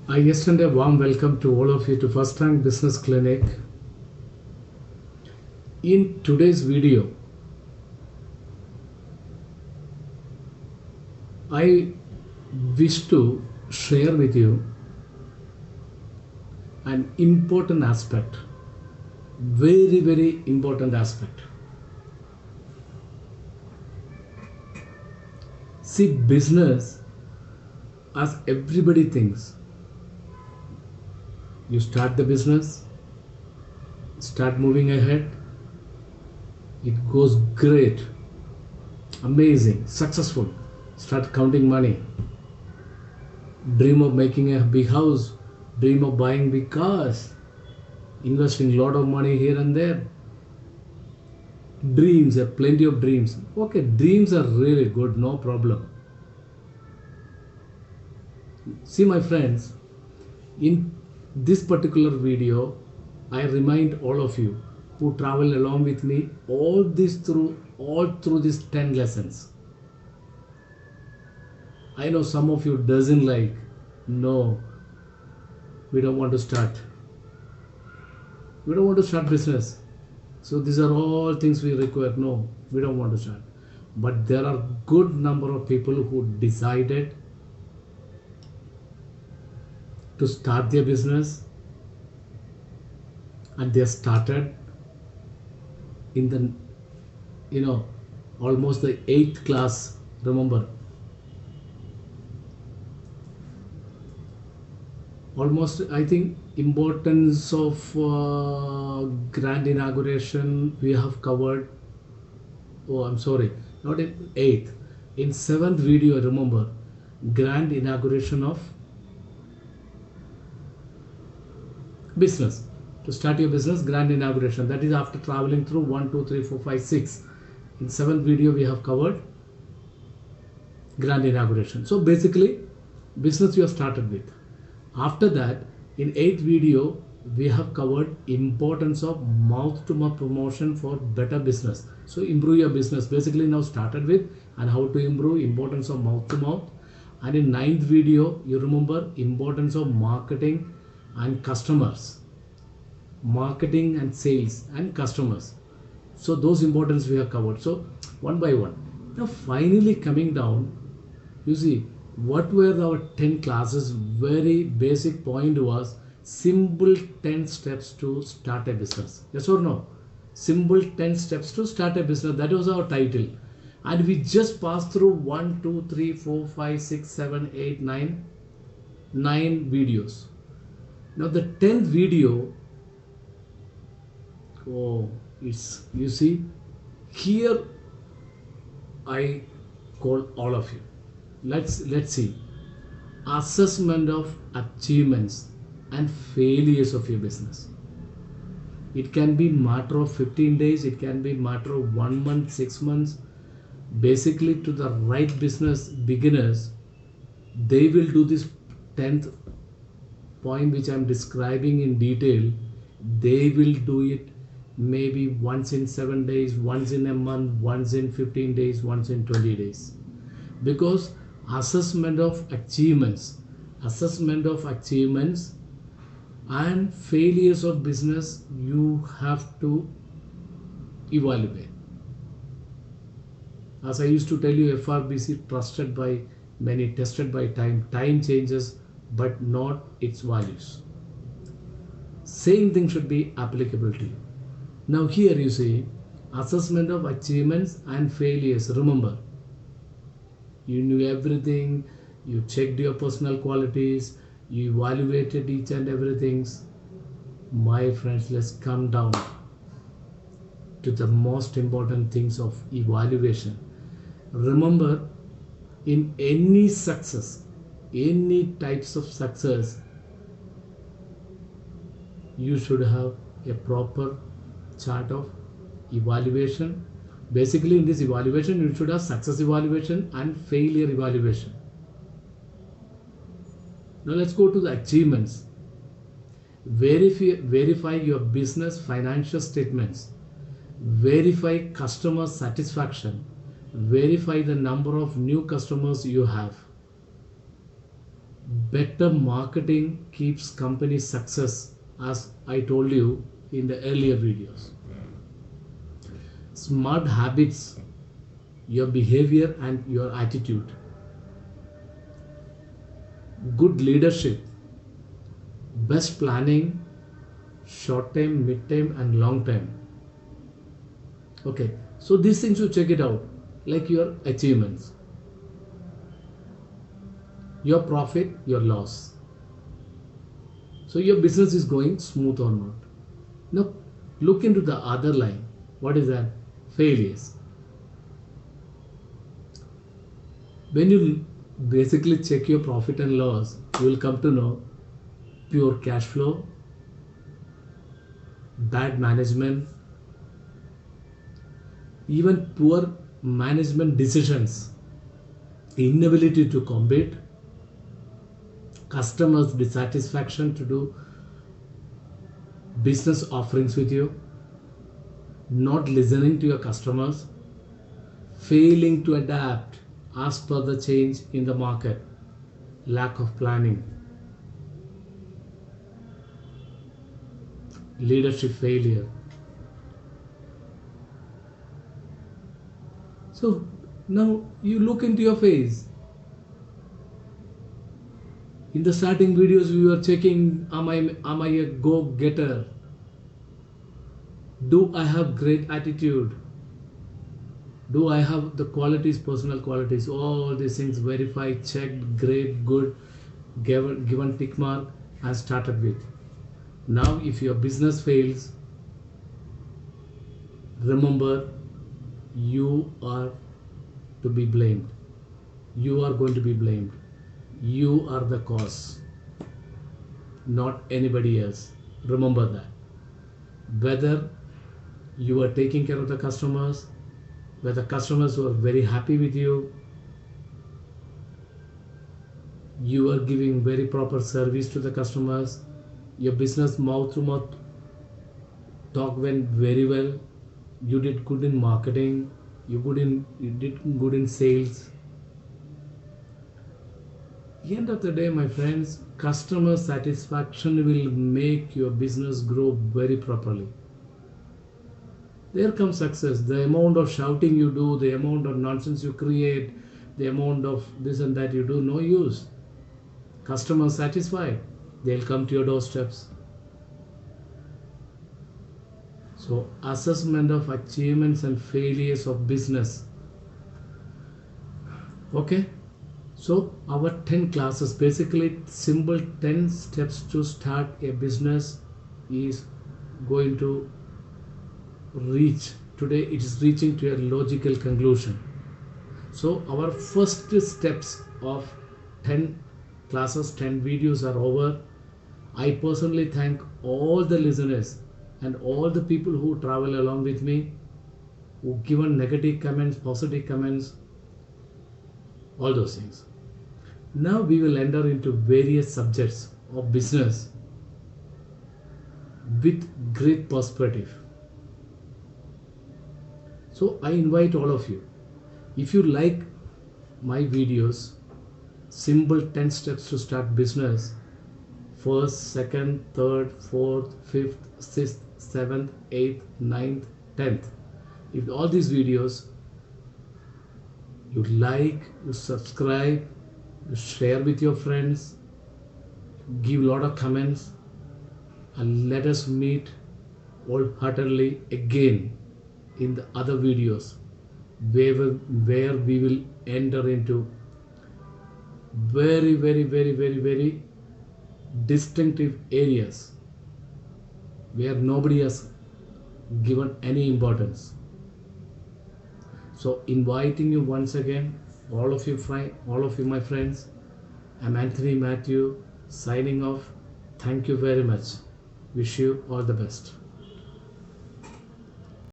I extend a warm welcome to all of you to First Rank Business Clinic. In today's video, I wish to share with you an important aspect, very important aspect. See, business, as everybody thinks, you start the business, start moving ahead, it goes great, amazing, successful, start counting money, dream of making a big house, dream of buying big cars, investing a lot of money here and there. Dreams, have plenty of dreams. Okay, dreams are really good, no problem. See, my friends, in this particular video, I remind all of you who travel along with me all through these 10 lessons. I know some of you doesn't like, no, we don't want to start. We don't want to start business. So these are all things we require. No, we don't want to start. But there are good number of people who decided to start their business, and they started in the almost the 8th class. Remember, almost, I think, importance of grand inauguration we have covered. Oh, I'm sorry, not in 8th, in 7th video. Remember, grand inauguration of business. To start your business, grand inauguration, that is after traveling through 1 2 3 4 5 6. In 7th video we have covered grand inauguration. So basically, business you have started with. After that, in 8th video we have covered importance of mouth to mouth promotion for better business. So improve your business, basically now started with, and how to improve, importance of mouth to mouth. And in 9th video, you remember importance of marketing and customers, marketing and sales and customers. So those importance we have covered. So one by one, now finally coming down, you see what were our 10 classes. Very basic point was simple 10 steps to start a business. Yes or no? Simple 10 steps to start a business, that was our title. And we just passed through 1 2 3 4 5 6 7 8 9 videos. Now the 10th video, oh, it's, you see, here I call all of you. Let's see. Assessment of achievements and failures of your business. It can be matter of 15 days, it can be matter of 1 month, 6 months. Basically, to the right business beginners, they will do this 10th point which I am describing in detail. They will do it maybe once in 7 days, once in a month, once in 15 days, once in 20 days. Because assessment of achievements and failures of business, you have to evaluate. As I used to tell you, FRBC trusted by many, tested by time. Time changes, but not its values. Same thing should be applicable to you. Now here you see assessment of achievements and failures. Remember, you knew everything, you checked your personal qualities, you evaluated each and everything. My friends, let's come down to the most important things of evaluation. Remember, in any success, any types of success, you should have a proper chart of evaluation. Basically, in this evaluation, you should have success evaluation and failure evaluation. Now let's go to the achievements. Verify your business financial statements. Verify customer satisfaction. Verify the number of new customers you have. Better marketing keeps company success, as I told you in the earlier videos. Smart habits, your behavior and your attitude. Good leadership, best planning, short time, mid time, and long time. Okay, so these things you check it out, like your achievements, your profit, your loss. So your business is going smooth or not. Now look into the other line. What is that? Failures. When you basically check your profit and loss, you will come to know pure cash flow, bad management, even poor management decisions, inability to compete, customers' dissatisfaction to do business offerings with you, not listening to your customers, failing to adapt as per the change in the market, lack of planning, leadership failure. So now you look into your face. In the starting videos we were checking, am I a go-getter? Do I have great attitude? Do I have the qualities, personal qualities? All these things verified, checked, great, good, given tick mark and started with. Now if your business fails, remember you are to be blamed. You are going to be blamed. You are the cause, not anybody else. Remember that. Whether you are taking care of the customers, whether customers were very happy with you, you are giving very proper service to the customers, your business mouth to mouth talk went very well, you did good in marketing, you did good in sales. At the end of the day, my friends, customer satisfaction will make your business grow very properly. There comes success. The amount of shouting you do, the amount of nonsense you create, the amount of this and that you do, no use. Customers satisfied, they'll come to your doorsteps. So assessment of achievements and failures of business. Okay, so our 10 classes, basically simple 10 steps to start a business is going to reach. Today it is reaching to a logical conclusion. So our first steps of 10 classes, 10 videos are over. I personally thank all the listeners and all the people who travel along with me, who given negative comments, positive comments, all those things. Now we will enter into various subjects of business with great perspective. So I invite all of you, if you like my videos, simple 10 steps to start business, first, second, third, fourth, fifth, sixth, 7th, 8th, 9th, 10th. If all these videos you like, you subscribe, you share with your friends, give a lot of comments, and let us meet wholeheartedly again in the other videos where we will enter into very distinctive areas where nobody has given any importance. So inviting you once again, all of you my friends, I'm Anthony Matthew signing off. Thank you very much. Wish you all the best.